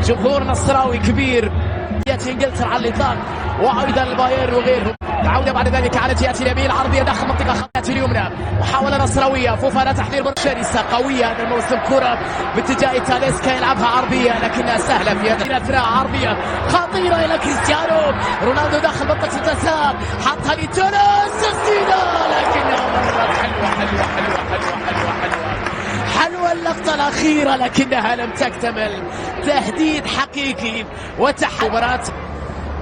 جمهور نصراوي كبير. ياتي انجلترا على الاطلاق وايضا البايرن وغيرهم. العودة بعد ذلك على جهة اليمين، عرضية داخل منطقة خط اليمنى، محاولة نصراوية، فوفانا تحضير شرسة قوية هذا الموسم، كرة باتجاه تاليسكا يلعبها عرضية لكنها سهلة في هذه الأثناء، عرضية خطيرة إلى كريستيانو رونالدو داخل منطقة الجزاء، حطها لتونس تسديدة لكنها مرت حلوة اللقطة الأخيرة لكنها لم تكتمل. تهديد حقيقي وتحولات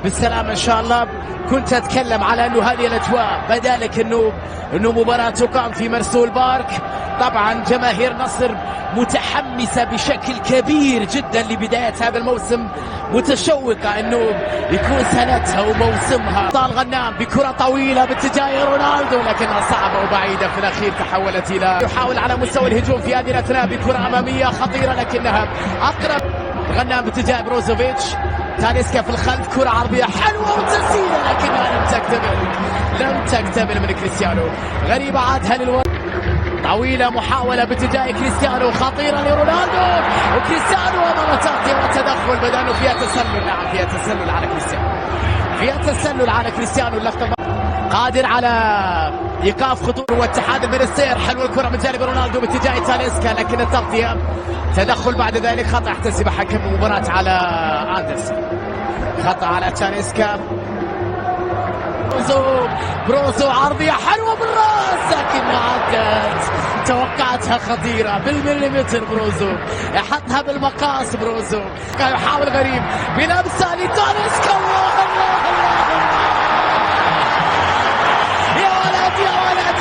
بالسلامة إن شاء الله. كنت أتكلم على أنه هذه الأجواء بدالك أنه مباراة تقام في مرسول بارك. طبعا جماهير نصر متحمسة بشكل كبير جدا لبداية هذا الموسم، متشوقة أنه يكون سنتها وموسمها. طال غنام بكرة طويلة باتجاه رونالدو لكنها صعبة وبعيدة، في الأخير تحولت إلى يحاول على مستوى الهجوم في هذه الأثناء بكرة أمامية خطيرة لكنها أقرب. غنام باتجاه بروزوفيتش، تاليسكا في الخلف، كرة عرضية حلوة وتسديدة لكنها لم تكتمل من كريستيانو. غريبة عادها للورق، طويلة محاولة باتجاه كريستيانو خطيرة لرونالدو، وكريستيانو أمام تغطية وتدخل بدأ أنه فيها تسلل. نعم فيها تسلل على كريستيانو، فيها تسلل على كريستيانو. اللقطة قادر على ايقاف خطوط واتحاد المنستير. حلوة الكرة من جانب رونالدو باتجاه تاليسكا لكن التغطية تدخل بعد ذلك، خطأ احتسب حكم المباراة على أندرسون، خطأ على تاليسكا. بروزو عرضية حلوة بالراس لكن عدت، توقعتها خطيرة بالمليمتر. بروزو يحطها بالمقاس. بروزو كان يحاول غريب بلمسة لتاليسكا. الله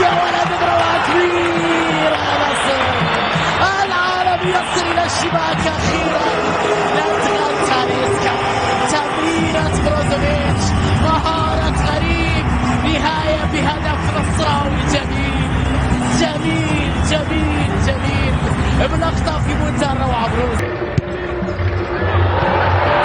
يا ولد روعة كبيرة يا نصر. العالم يصل إلى الشباك أخيرا. لا تغلط تاليسكا، تمريرة بروزوفيتش، مهارة غريب، نهاية بهدف نصراوي جميل جميل جميل جميل بلقطة في منتهى الروعة. بروزو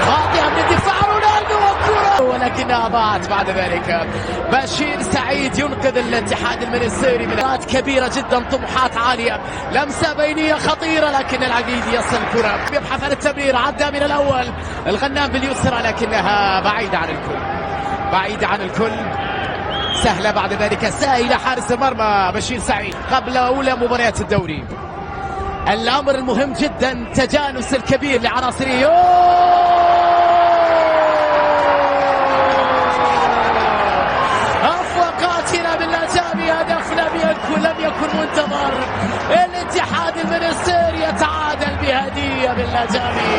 خاطئة من الدفاع رونالدو وكرة ولكنها ضاعت بعد ذلك. بشير سعيد ينقذ الاتحاد المنستيري من مباراة كبيرة جدا، طموحات عالية، لمسة بينية خطيرة لكن العقيد يصل الكرة، يبحث عن التمرير، عدى من الأول الغنام باليسرى لكنها بعيدة عن الكل، بعيدة عن الكل، سهلة بعد ذلك سائلة حارس المرمى بشير سعيد قبل أولى مباريات الدوري. الأمر المهم جدا تجانس الكبير لعناصره. أفوقاتنا باللجامي، هدف لم يكن منتظر. الاتحاد المنستيري يتعادل بهدية باللجامي.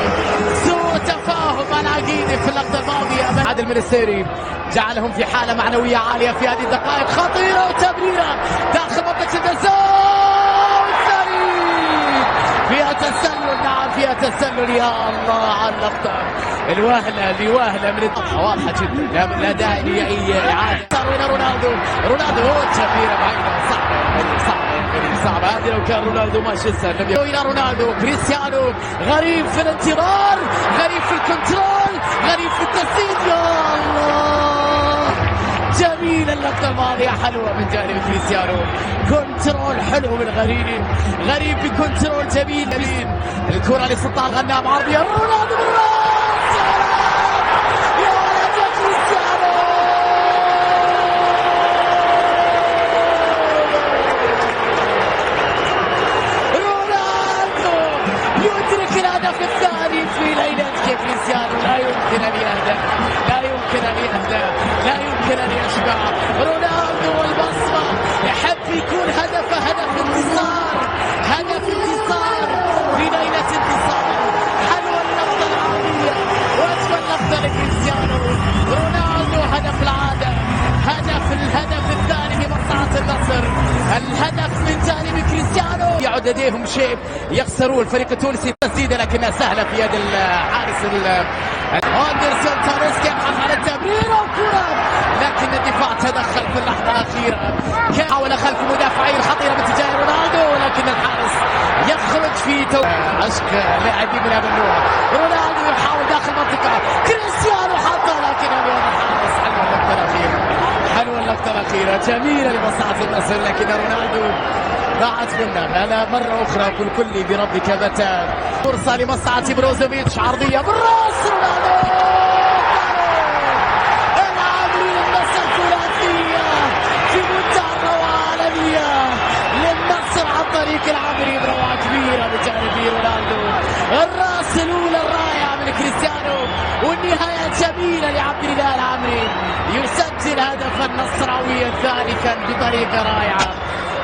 سوء تفاهم العقيد في اللقطة الماضية. الاتحاد المنستيري جعلهم في حالة معنوية عالية في هذه الدقائق. خطيرة وتمريرة داخل منطقة الجزاء، فيها تسلل. نعم فيها تسلل. يا الله على اللقطة، الوهلة من واضحة جدا، لا داعي لإعادة. وين رونالدو تمريرة بعيدة صعبة هذه. لو كان رونالدو ما شسها. إلى رونالدو، كريستيانو غريب في الانتظار، غريب في الكنترول، غريب في التسديد. يا الله جميلة اللقطة الماضية، حلوة من جانب كريستيانو، كنترول حلو من غريب بكنترول جميل. الكرة لسلطان غنام، عرضية رونالدو بالراس. يا ولد يا كريستيانو، رونالدو يدرك الهدف الثاني في ليلتك. كريستيانو لا يمكن أن يهدأ، لا يمكن أن يشبع. رونالدو والبصمة يحب يكون هدف انتصار في ليلة انتصار. حلوة اللقطة العرضية وأجمل لقطة لكريستيانو رونالدو. هدف العادة، الهدف الثاني لمصلحة النصر، الهدف من جانب كريستيانو. يعود لديهم شيء يخسرون الفريق التونسي. تسديدة لكنها سهلة في يد الحارس أندرسون. تاليسكا يبحث عن التمرير وكرة لكن الدفاع تدخل في اللحظة الأخيرة، حاول خلف مدافعين خطيرة باتجاه رونالدو ولكن الحارس يخرج في عشق لاعبين من هذا النوع. رونالدو يحاول داخل منطقة، كريستيانو حطها لكن الحارس. حلوة اللقطة الأخيرة جميلة لمصلحة النصر لكن رونالدو ضاعت منا. أنا مرة أخرى أقول كلي بربك متى فرصة لمصلحة بروزوفيتش، عرضية بالراس رونالدو. العامري للنصر ثلاثية في منتهى الروعة عالمية للنصر عن طريق العامري بروعة كبيرة بجانب رونالدو. الراس الأولى الرائعة من كريستيانو والنهاية جميلة لعبد الله العامري، يسجل هدف النصراوي الثاني كان بطريقة رائعة.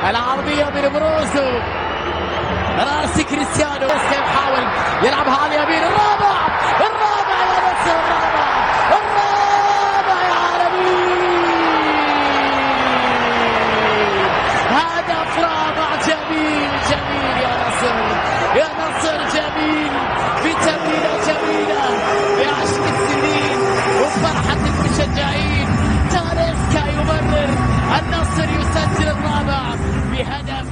العرضية من بروزو، راس كريستيانو يحاول يلعبها على اليمين. الرابع يا نصر، الرابع يا عالمي، هدف رابع جميل يا نصر جميل في تمريرة جميلة بعشق السنين وفرحة المشجعين. تاليسكا يمرر، النصر يسجل الرابع بهدف